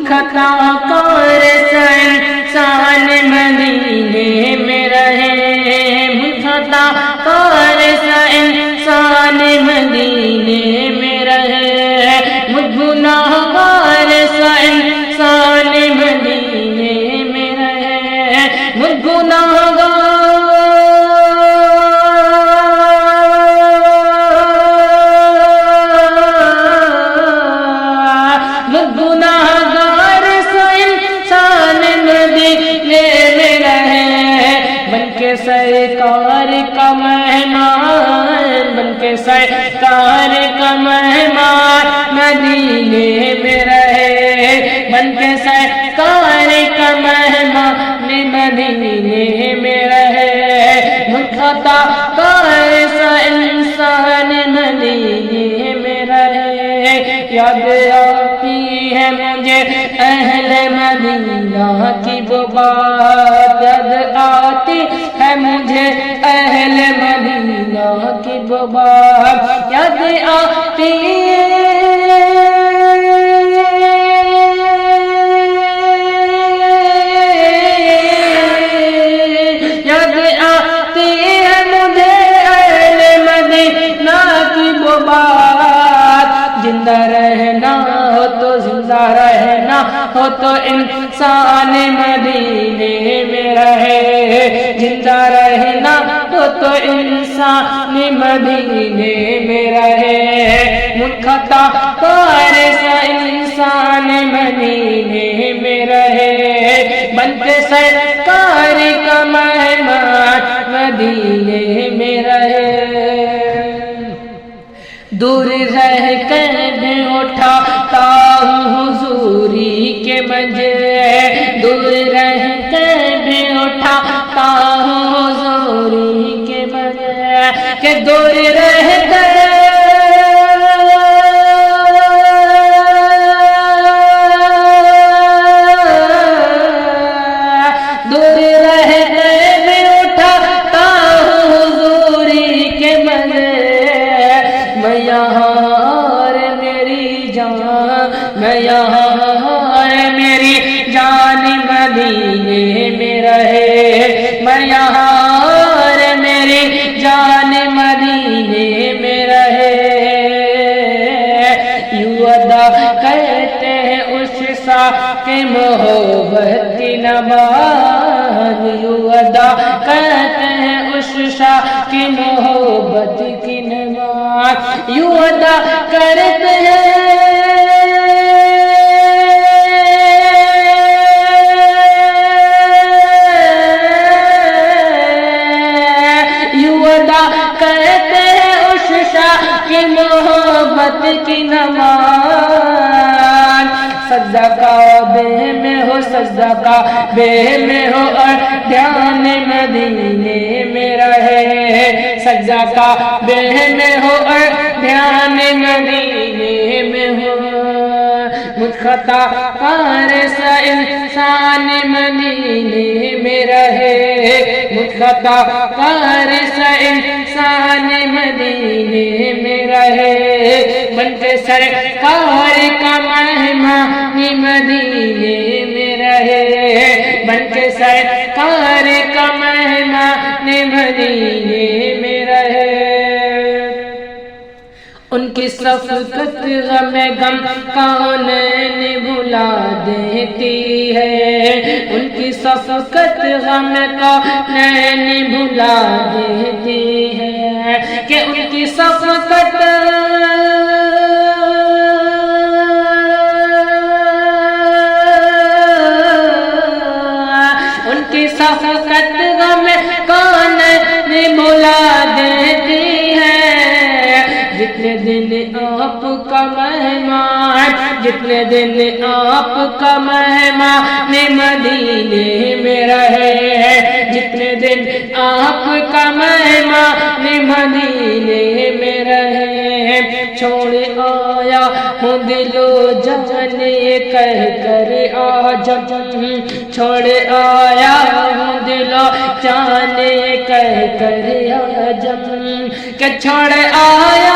خطا کار سا انسان مدینے میں رہے، خطا کار سا انسان مدینے میں رہے، گناہ گار سا انسان مدینے میں رہے، گناہ سرکار کا مہمان، بن کے سرکار کا مہمان مدینے میں رہے، بن کے سرکار کا مہمان مدینے میں رہے، خطا کار سا انسان مدینے میں رہے۔ یاد آتی ہے مجھے اہل مدینہ کی وہ بات، یاد آتی ہے مجھے اہل مدینہ کی وہ بات، یاد آتی یاد آتی ہے مجھے اہل مدینہ کی وہ بات، زندہ رہنا ہو تو زندہ رہنا ہو تو انسان مدینے میں رہے، زندہ رہنا ہو تو انسان مدینے میں رہے، خطا کار سا انسان مدینے میں رہے، بن کے سرکار کا مہمان مدینے میں رہے۔ دور رہ کر بھی اٹھاتا ہوں حضوری کے مجھے، دور رہ کر بھی اٹھاتا ہوں حضوری کے مجھے، کہ دور رہ کر دور رہ کر بھی اٹھاتا ہوں حضوری کے مجھے، میں یہاں اور میری جان، میں یہاں اور میری جان مدینے میں رہے، میں یہاں اور میری جان مدینے میں رہے۔ یوں ادا کرتے ہیں اس ساق محبت کی نماز، یوں ادا کرتے ہیں اس ساق محبت کی نماز، یوں ادا کرتے ہیں محبت کی نماز، سجدہ کعبے میں ہو، سجدہ کعبے میں ہو اور دھیان مدینے میں رہے، سجدہ کعبے میں ہو اور دھیان مدینے میں ہو، مجھ خطا کار سا انسان مدینے میں رہے، مجھ خطا کار سا انسان مدینے میں رہے، بن کے سرکار کا مہمان مدینے میں رہے، بن کے سرکار کا مہمان مدینے میں رہے۔ ان کی شفقت غم کونین بھلا دیتی ہے، ان کی شفقت غم کونین بھلا دیتی ہے، کہ ان کی شفقت ان کی شفقت غم کونین بھلا دیتی ہے، جتنے دن آپ کا مہمان، جتنے دن آپ کا مہمان مدینے میں رہے، جتنے دن آپ کا مہمان مدینے میں رہے، چھوڑ آیا ہوں دل و جان کہہ کر آجم، چھوڑ آیا ہوں دل و جان کہہ کر آجم، کہ چھوڑ آیا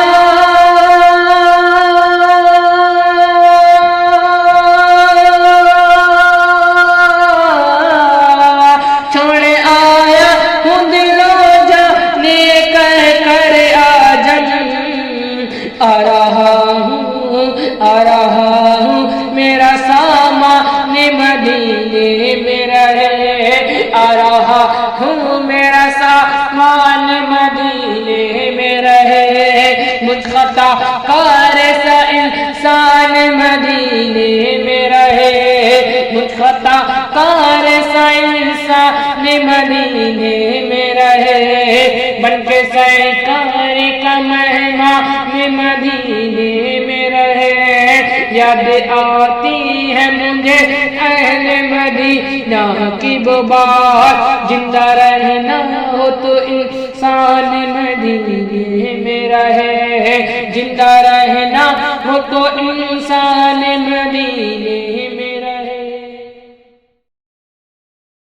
آ رہا ہوں میرا سامان مدینے میں رہے، آ رہا ہوں میرا سامان مدینے میں رہے، مجھ خطا کار سا انسان مدینے میں رہے، مجھ خطا کار سا انسان مدینے میں رہے، بن کے سرکار کا مہمان مدینے میں رہے، یاد آتی ہے مجھے اہل مدینہ کی وہ بات، زندہ رہنا ہو تو انسان مدینے میں رہے، زندہ رہنا ہو تو انسان